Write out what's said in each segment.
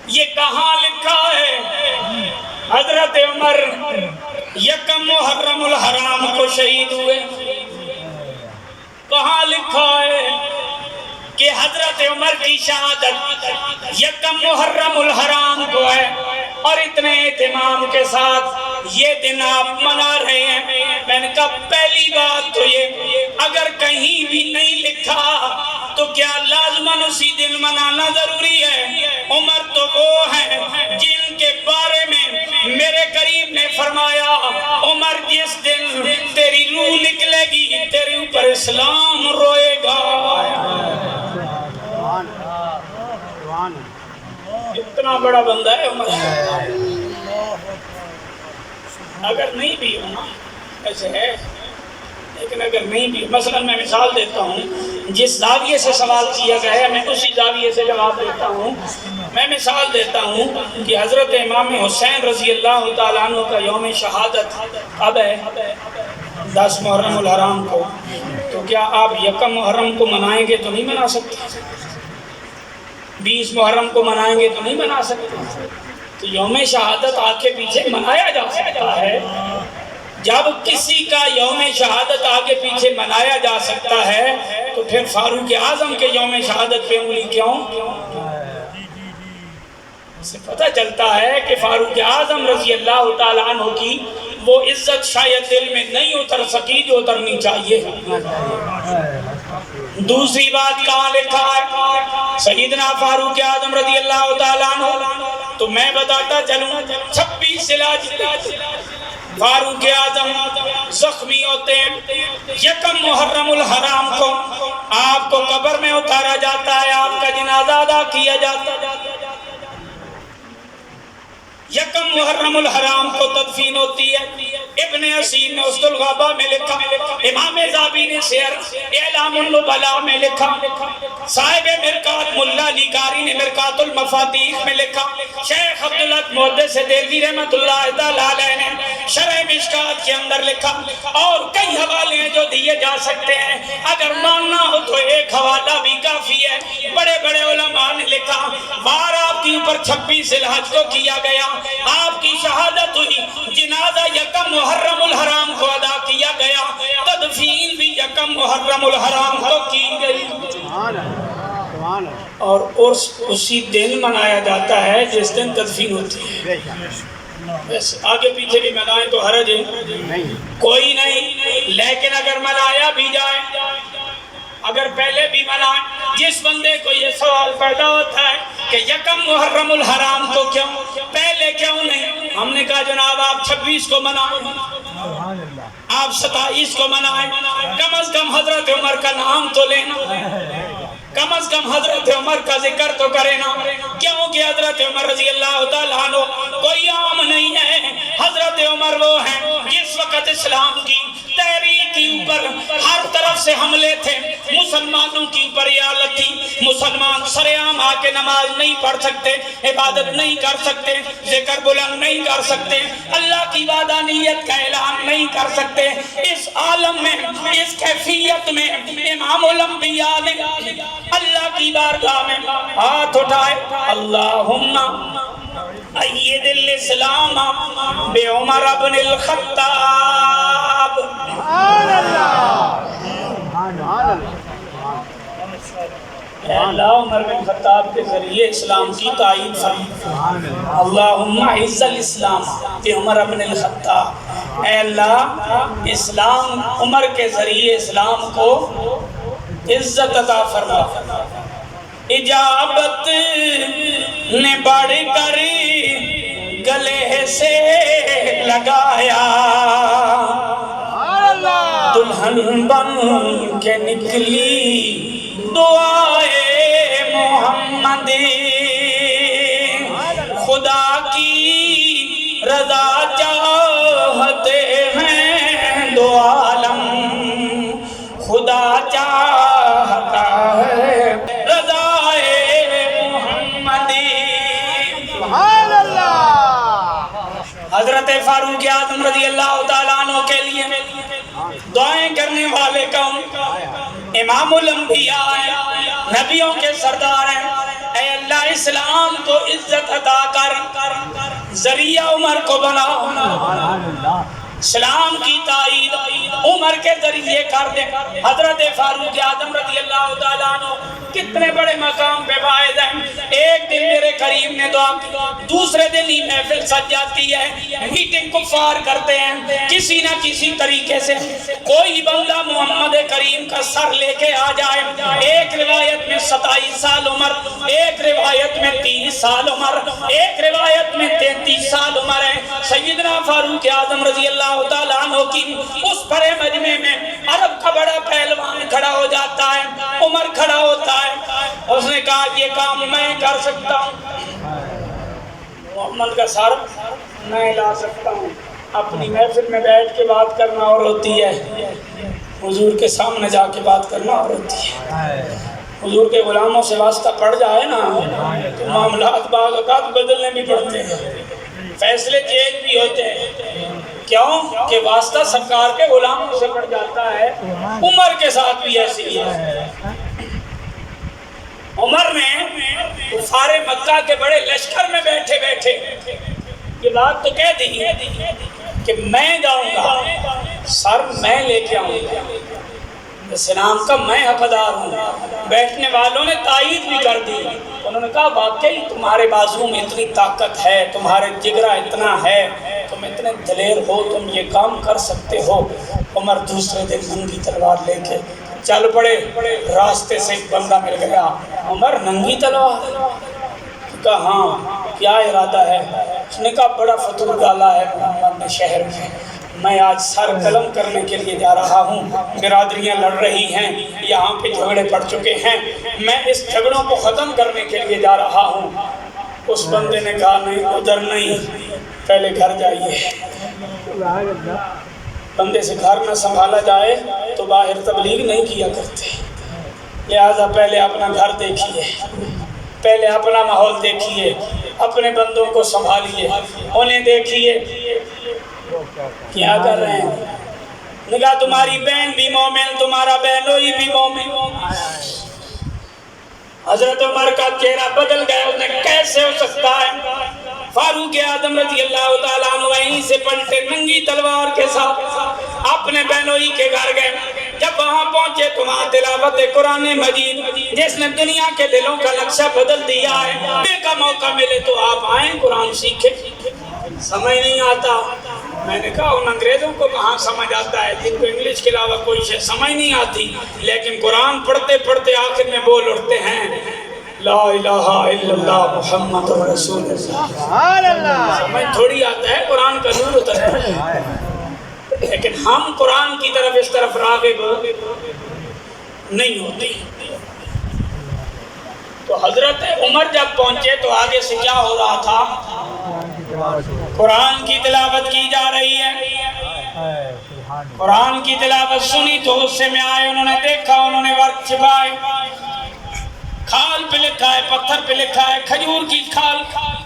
یہ کہاں لکھا ہے؟ حضرت عمر یکم محرم الحرام کو شہید ہوئے. کہاں لکھا ہے کہ حضرت عمر کی شہادت یکم محرم الحرام کو ہے اور اتنے اہتمام کے ساتھ یہ دن آپ منا رہے ہیں؟ میں نے کہا پہلی بات تو یہ اگر کہیں بھی نہیں لکھا تو کیا لازماً اسی دن منانا ضروری ہے؟ عمر تو وہ ہیں جن کے بارے میں میرے قریب نے فرمایا عمر جس دن تیری روح نکلے گی تیرے اوپر اسلام روئے گا. اتنا بڑا بندہ ہے عمر. اگر نہیں بھی ہونا ایسے ہے لیکن اگر نہیں بھی مثلا میں مثال دیتا ہوں جس زاویے سے سوال کیا گیا ہے میں اسی زاویے سے جواب دیتا ہوں. میں مثال دیتا ہوں کہ حضرت امام حسین رضی اللہ تعالیٰ عنہ کا یوم شہادت اب ہے 10 محرم الحرام کو. تو کیا آپ یکم محرم کو منائیں گے تو نہیں منا سکتے؟ 20 محرم کو منائیں گے تو نہیں منا سکتے؟ تو یوم شہادت آگے پیچھے منایا جا سکتا ہے. جب کسی کا یوم شہادت آگے پیچھے منایا جا سکتا ہے تو پھر فاروق اعظم کے یوم شہادت پہ انگلی کیوں؟ اس سے پتہ چلتا ہے کہ فاروق اعظم رضی اللہ تعالیٰ عنہ کی وہ عزت شاید دل میں نہیں اتر سکی جو اترنی چاہیے. دوسری بات کہاں لکھا ہے؟ سیدنا فاروق اعظم رضی اللہ تعالیٰ عنہ. تو میں بتاتا چلوں 26 ذی الحجہ فاروق اعظم زخمی ہوتے ہیں. یکم محرم الحرام کو آپ کو قبر میں اتارا جاتا ہے, آپ کا جنازہ ادا کیا جاتا ہے. یکم محرم الحرام کو تدفین ہوتی ہے. ابن حسین نے اسد الغابہ میں لکھا, امام ذہبی نے سیر اعلام النبلاء میں لکھا, صاحب مرکات ملا علی قاری نے مرکات المفاتیح میں لکھا, شیخ عبدالحق محدث دہلوی رحمۃ اللہ تعالیٰ علیہ نے شرح مشکات کے اندر لکھا, اور کئی حوالے ہیں جو دیے جا سکتے ہیں. اگر ماننا ہو تو ایک حوالہ بھی کافی ہے. بڑے بڑے علماء نے لکھا وار آپ کے اوپر 26 ذی الحجہ کو کیا گیا, آپ کی شہادت ہوئی, جنازہ یکم محرم الحرام کو ادا کیا گیا, تدفین بھی یکم محرم الحرام کو کی گئی, اور اسی دن منایا جاتا ہے جس دن تدفین ہوتی ہے. بس آگے پیچھے بھی منائیں تو حرج ہے کوئی نہیں, لیکن اگر منایا بھی جائے, اگر پہلے بھی منائیں. جس بندے کو یہ سوال پیدا ہوتا ہے کہ یکم محرم الحرام کو کیوں پہلے کیوں نہیں, ہم نے کہا جناب آپ 26 کو منائیں, آپ 27 کو منائیں, کم از کم حضرت عمر کا نام تو لینا, کم از کم حضرت عمر کا ذکر تو کرے نا, کیونکہ حضرت عمر رضی اللہ تعالیٰ عنہ کوئی عام نہیں ہے. حضرت عمر وہ ہیں جس وقت اسلام کی تحریک کے اوپر ہر طرف سے حملے تھے, مسلمانوں کی اوپر یہ حالت تھی, مسلمان سرعام آ کے نماز نہیں پڑھ سکتے, عبادت نہیں کر سکتے, ذکر بلند نہیں کر سکتے, اللہ کی وحدانیت کا اعلان نہیں کر سکتے. اس عالم میں, اس کیفیت میں امام الانبیاء نے اللہ کی بارگاہ میں ہاتھ اٹھائے, اللہم اید الاسلام بے عمر ابن الخطاب. اے اللہ عمر بن خطاب کے ذریعے اسلام کی تائید فرما. اللہم اعز الاسلام بے عمر ابن الخطاب. اے اللہ اسلام عمر کے ذریعے اسلام کو عزت عطا فرما. اجابت نے بڑھ کر گلے سے لگایا, دلہن بن کے نکلی دعائے محمد, خدا کی رضا چاہتے ہیں دو عالم, خدا چاہتا ہے رضائے محمد. حضرت فاروق اعظم رضی اللہ تعالیٰ عنہ کے لیے دعائیں کرنے والے کون؟ امام الانبیاء ہیں, نبیوں کے سردار ہیں. اے اللہ اسلام کو عزت عطا کر ذریعہ عمر کو بنا، اسلام کی تائید عمر کے ذریعے کر دے۔ حضرت فاروق اعظم رضی اللہ تعالیٰ عنہ کتنے بڑے مقام پہ فائز ہیں۔ ایک دن میرے کریم نے دعا کی، دوسرے دن ہی محفل سج جاتی ہے، میٹنگ کفار کرتے ہیں، کسی نہ کسی طریقے سے کوئی بندہ محمد کریم کا سر لے کے آ جائے۔ ایک روایت میں 27 سال عمر، ایک روایت میں 30 سال عمر، ایک روایت میں 33 سال عمر ہے۔ سیدنا فاروق اعظم رضی اللہ تعالیٰ عنہ کی اس بڑے مجمع میں عرب کا بڑا پہلوان کھڑا ہو جاتا ہے، عمر کھڑا ہوتا ہے، اس نے کہا یہ کام میں کر سکتا ہوں، محمد کا سر میں لا سکتا ہوں۔ اپنی محفل میں بیٹھ کے بات کرنا اور ہوتی ہے، حضور کے سامنے جا کے بات کرنا اور ہوتی ہے۔ حضور کے غلاموں سے واسطہ پڑ جائے نا تو معاملات بعض اوقات بدلنے بھی پڑتے ہیں، فیصلے چینج بھی ہوتے ہیں۔ کیوں کہ واسطہ سرکار کے غلاموں سے پڑ جاتا ہے۔ عمر کے ساتھ بھی ایسی ہے۔ عمر نے کفار مکہ کے بڑے لشکر میں بیٹھے بیٹھے یہ بات تو کہہ دی کہ میں جاؤں گا، سر میں لے کے آؤں گا، اسلام کا میں حقدار ہوں۔ بیٹھنے والوں نے تائید بھی کر دی، انہوں نے کہا واقعی تمہارے بازو میں اتنی طاقت ہے، تمہارے جگرہ اتنا ہے، تم اتنے دلیر ہو، تم یہ کام کر سکتے ہو۔ عمر دوسرے دن ننگی تلوار لے کے چل پڑے، راستے سے ایک بندہ مل گیا، عمر ننگی تلوار؟ کہا ہاں، کیا ارادہ ہے؟ اس نے کہا بڑا فتور ڈالا ہے محمد نے شہر میں، میں آج سر قلم کرنے کے لیے جا رہا ہوں، برادریاں لڑ رہی ہیں، یہاں پہ جھگڑے پڑ چکے ہیں، میں اس جھگڑوں کو ختم کرنے کے لیے جا رہا ہوں۔ اس بندے نے کہا نہیں، ادھر نہیں، پہلے گھر جائیے۔ بندے سے گھر نہ سنبھالا جائے تو باہر تبلیغ نہیں کیا کرتے، لہذا پہلے اپنا گھر دیکھیے، پہلے اپنا ماحول دیکھیے، اپنے بندوں کو سنبھالیے، انہیں دیکھیے کیا کر رہے ہیں۔ نے کہا تمہاری بہن بھی مومن، تمہارا بہنوئی بھی مومن۔ حضرت عمر کا چہرہ بدل گیا، اس نے کیسے ہو سکتا ہے؟ فاروق اعظم رضی اللہ تعالیٰ عنہ وہیں سے پلٹے ننگی تلوار کے ساتھ اپنے بہنوئی کے گھر گئے۔ جب وہاں پہنچے تو وہاں تلاوت قرآن مجید جس نے دنیا کے دلوں کا نقشہ بدل دیا ہے، بے کا موقع ملے تو آپ آئیں قرآن سیکھیں۔ سمجھ نہیں آتا، میں نے کہا ان انگریزوں کو کہاں سمجھ آتا ہے جن کو انگلش کے علاوہ کوئی شے سمجھ نہیں آتی، لیکن قرآن پڑھتے پڑھتے آخر میں بول اٹھتے ہیں لا الہ الا اللہ محمد رسول اللہ۔ سمجھ تھوڑی آتا ہے، قرآن کا نور اترتا ہے، لیکن ہم قرآن کی طرف اس طرف راغب نہیں ہوتے۔ تو حضرت عمر جب پہنچے تو آگے سے کیا ہو رہا تھا؟ قرآن کی تلاوت کی جا رہی ہے۔ قرآن کی تلاوت سنی تو غصے میں آئے، انہوں نے دیکھا، انہوں نے ورق چھپائے، کھال پہ لکھا ہے، پتھر پہ لکھا ہے، کھجور کی کھال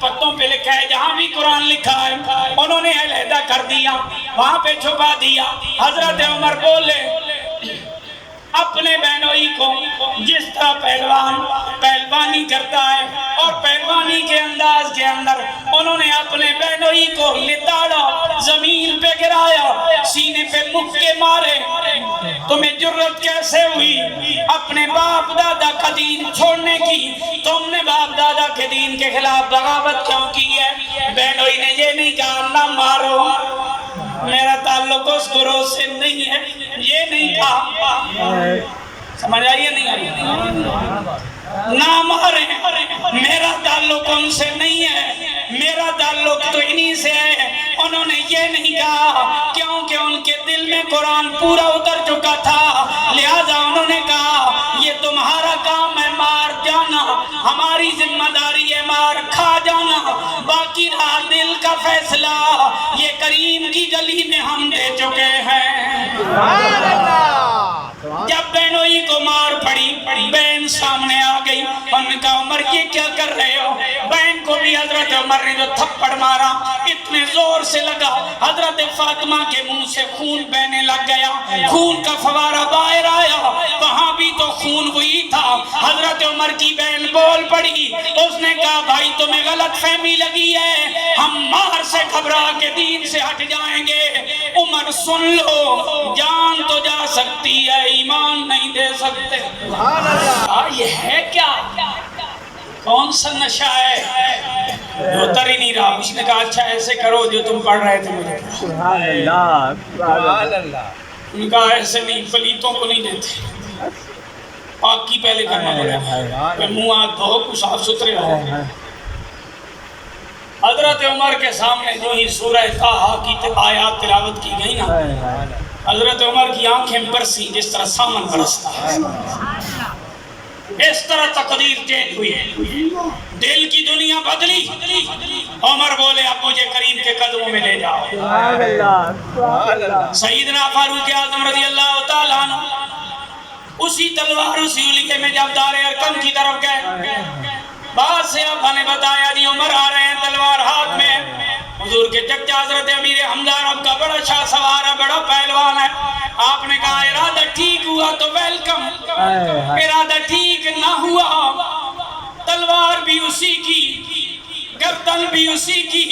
پتوں پہ لکھا ہے، جہاں بھی قرآن لکھا ہے انہوں نے علیحدہ کر دیا، وہاں پہ چھپا دیا۔ حضرت عمر بولے اپنے بہنوئی کو جس طرح پہلوان پہلوانی کرتا ہے اور پہلوانی کے انداز کے اندر انہوں نے اپنے بہنوئی کو لتاڑا، زمین پہ گرایا، سینے پہ مکے مارے۔ تمہیں جرت کیسے ہوئی اپنے باپ دادا کا دین چھوڑنے کی؟ تم نے باپ دادا کے دین کے خلاف بغاوت کیوں کی ہے؟ بہنوئی نے یہ نہیں کہا نہ مارو، میرا تعلق اس گروہ سے نہیں ہے، یہ نہیں کہا۔ سمجھ آئیے نہیں آئیے؟ نہ مارے، میرا تعلق ان سے نہیں ہے، میرا تعلق تو انہی سے ہے۔ انہوں نے یہ نہیں کہا کیونکہ ان کے دل میں قرآن پورا اتر چکا تھا، لہذا انہوں نے کہا یہ تمہارا کام ہے مار جانا، ہماری ذمہ داری ہے مار کھا جانا، باقی رہا دل کا فیصلہ یہ کریم کی گلی میں ہم دے چکے ہیں۔ جب بہنوئی کو مار پڑی، بہن سامنے آ گئی، ان کا عمر یہ کیا کر رہے ہو؟ بہن کو بھی حضرت حضرت عمر نے جو تھپڑ مارا اتنے زور سے لگا حضرت فاطمہ کے منہ سے خون بہنے لگ گیا، خون کا فوارہ باہر آیا، وہاں بھی تو خون وہی تھا۔ حضرت عمر کی بہن بول پڑی، اس نے کہا بھائی تمہیں غلط فہمی لگی ہے، ہم مار سے گھبرا کے دین سے ہٹ جائیں گے۔ عمر سن لو، جان تو جا سکتی ہے، ایمان نہیں دے سکتے۔ یہ ہے کیا؟ کون سا نشہ ہے؟ اتر ہی نہیں رہا۔ اس نے کہا اچھا ایسے کرو جو تم پڑھ رہے تھے مجھے۔ سبحان اللہ، سبحان اللہ۔ ان کا ایسے نہیں، پلیتوں کو نہیں دیتے، پاکی پہلے کرنا پڑے گا، منہ ہاتھ دھو کچھ صاف ستھرے ہو۔ حضرت عمر کے سامنے جو ہی سورہ طٰہٰ کی آیات تلاوت کی گئی نا، حضرت عمر کی آنکھیں برسی جس طرح سامن برستا ہے، اس طرح تقدیر چینج ہوئی، دل کی دنیا بدلی۔ عمر بولے اب مجھے کریم کے قدموں میں لے جاؤ۔ سیدنا فاروق اعظم رضی اللہ تعالیٰ عنہ اسی تلوار اسی الیے میں جب دار ارقم کی طرف گئے، بعد سے ابا نے بتایا جی عمر آ رہے ہیں تلوار ہاتھ میں۔ حضور کے چچا حضرت امیر حمزہ رب کا بڑا شاہ سوار ہے، بڑا پہلوان ہے۔ آپ نے کہا ارادہ ٹھیک ہوا تو ویلکم، ارادہ ٹھیک نہ ہوا تلوار بھی اسی کی، گردن بھی اسی کی،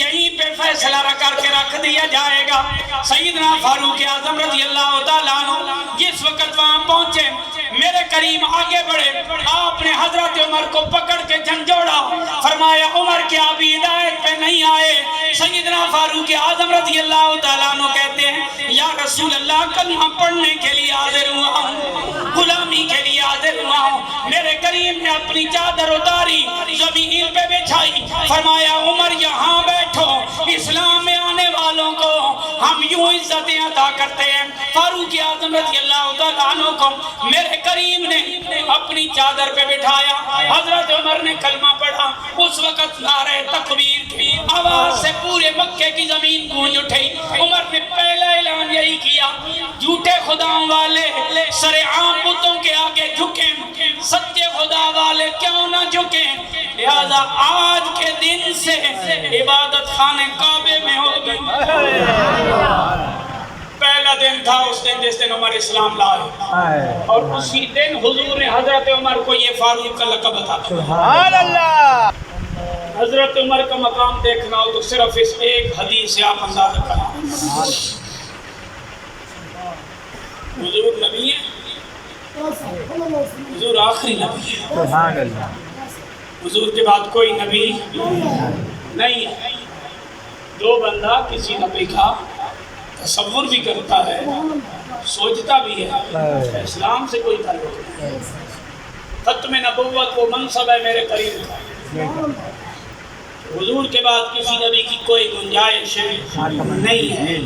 یہیں پہ فیصلہ کر کے رکھ دیا جائے گا۔ سیدنا فاروق اعظم رضی اللہ تعالیٰ عنہ جس وقت وہاں پہنچے، میرے کریم آگے بڑھے، آپ نے حضرت عمر کو پکڑ کے جھنجھوڑا، فرمایا عمر کیا ابھی ہدایت پہ نہیں آئے؟ سیدنا فاروق اعظم رضی اللہ تعالیٰ عنہ کہتے ہیں یا رسول اللہ کلمہ پڑھنے کے لیے حاضر ہوا ہوں، غلامی کے لیے حاضر ہوا ہوں۔ میرے کریم نے اپنی چادر اتاری، زمین پہ بچھائی، فرمایا عمر یہاں بیٹھو، اسلام میں آنے والوں کو ہم یوں عزتیں عطا کرتے ہیں۔ فاروق اعظم رضی اللہ تعالیٰ عنہ کو میرے کریم نے اپنی چادر پہ بٹھایا، حضرت عمر نے کلمہ پڑھا۔ اس وقت نعرہ تکبیر کی آواز سے پورے مکے کی زمین گونج اٹھی۔ عمر نے پہلا اعلان یہی کیا جھوٹے خداؤں والے سر عام بتوں کے آگے جھکیں، سچے خدا والے کیوں نہ جھکیں، لہذا آج کے دن سے عبادت خانے کعبے میں ہوگی۔ پہلا دن تھا اس دن جس دن عمر اسلام لائے، اور اسی دن حضور نے حضرت عمر کو یہ فاروق کا لقب عطا کیا۔ سبحان اللہ۔ حضرت عمر کا مقام دیکھنا ہو تو صرف اس ایک حدیث سے آپ اندازہ کریں۔ حضور نبی ہے، حضور آخری نبی ہے، سبحان اللہ۔ حضور کے بعد کوئی نبی نہیں ہے۔ جو بندہ کسی نبی کا تصور بھی کرتا ہے، سوچتا بھی ہے، اسلام سے کوئی تعلق نہیں۔ ختم نبوت وہ منصب ہے میرے قریب کا، حضور کے بعد کسی نبی کی کوئی گنجائش نہیں ہے۔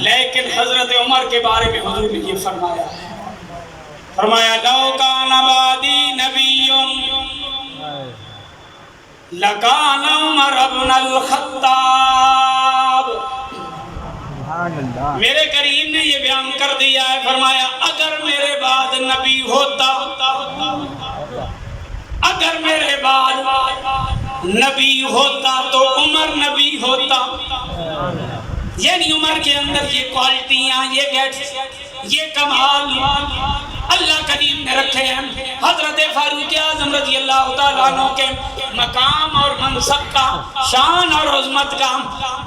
لیکن حضرت عمر کے بارے میں حضور نے یہ فرمایا ہے، فرمایا لو کان بعدی نبی لکان عمر ابن الخطاب۔ میرے کریم نے یہ بیان کر دیا ہے، فرمایا اگر میرے بعد نبی ہوتا، اگر میرے بعد نبی ہوتا تو عمر نبی ہوتا۔ یعنی عمر کے اندر یہ کوالٹیاں، یہ گیٹس، یہ کمال اللہ کریم نے رکھے ہیں۔ حضرت فاروق اعظم رضی اللہ تعالیٰ عنہ کے مقام اور منصب کا، شان اور عظمت کا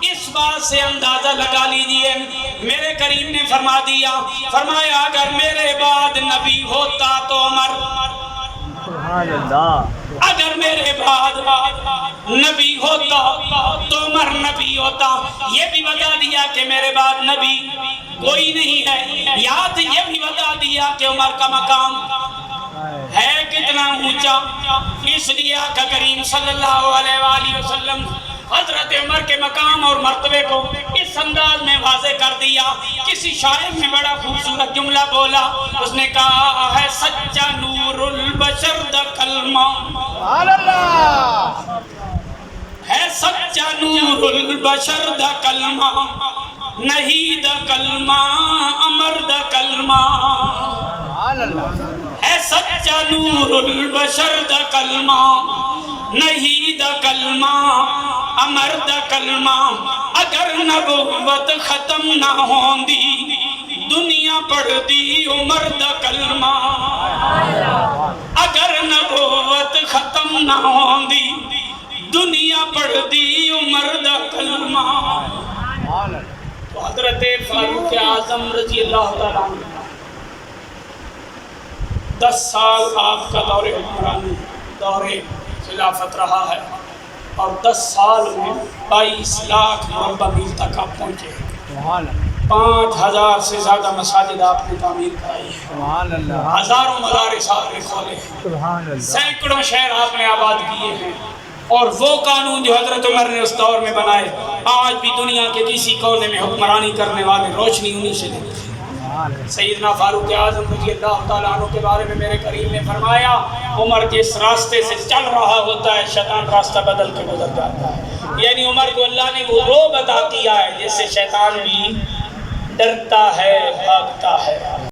اس بات سے اندازہ لگا لیجئے، میرے کریم نے فرما دیا، فرمایا اگر میرے بعد نبی ہوتا تو عمر، سبحان اللہ، اگر میرے بعد نبی ہوتا تو عمر نبی ہوتا۔ یہ بھی بتا دیا کہ میرے بعد نبی کوئی نہیں ہے، یاد یہ بھی بتا دیا کہ عمر کا مقام ہے کتنا اونچا۔ اس لیے آقا کریم صلی اللہ علیہ وآلہ وسلم حضرت عمر کے مقام اور مرتبے کو اس انداز میں واضح کر دیا۔ کسی شاعر نے بڑا خوبصورت جملہ بولا، اس نے کہا ہے سچا نور البشر دا کلمہ، سبحان اللہ، ہے سچا نور البشر دا کلمہ، نہیں دا کلمہ امر دا کلمہ، سبحان اللہ، ہے سچا نور البشر دا کلمہ، نہیں دا کلمہ عمر دا کلمہ اگر نبوت ختم نہ ہوندی دنیا پڑھ دی عمر دا کلمہ اگر نبوت ختم نہ ہوندی دنیا پڑھ دی عمر دا کلمہ. تو حضرت فاروق اعظم رضی اللہ تعالیٰ عنہ 10 سال آپ کا دور حکمرانی دور خلافت رہا ہے اور 10 سال میں 22 لاکھ مربع میل تک آپ پہنچے. 5000 سے زیادہ مساجد آپ نے تعمیر کرائی ہے. ہزاروں مدارس آپ نے کھولے ہیں. سینکڑوں شہر آپ نے آباد کیے ہیں. اور وہ قانون جو حضرت عمر نے اس دور میں بنائے آج بھی دنیا کے کسی کونے میں حکمرانی کرنے والے روشنی انہی سے لیتے ہیں. سیدنا فاروق اعظم رضی اللہ تعالیٰ عنہ کے بارے میں میرے کریم نے فرمایا عمر جس راستے سے چل رہا ہوتا ہے شیطان راستہ بدل کے گزر جاتا ہے. یعنی عمر کو اللہ نے وہ روب عطا کیا ہے جس سے شیطان بھی ڈرتا ہے بھاگتا ہے.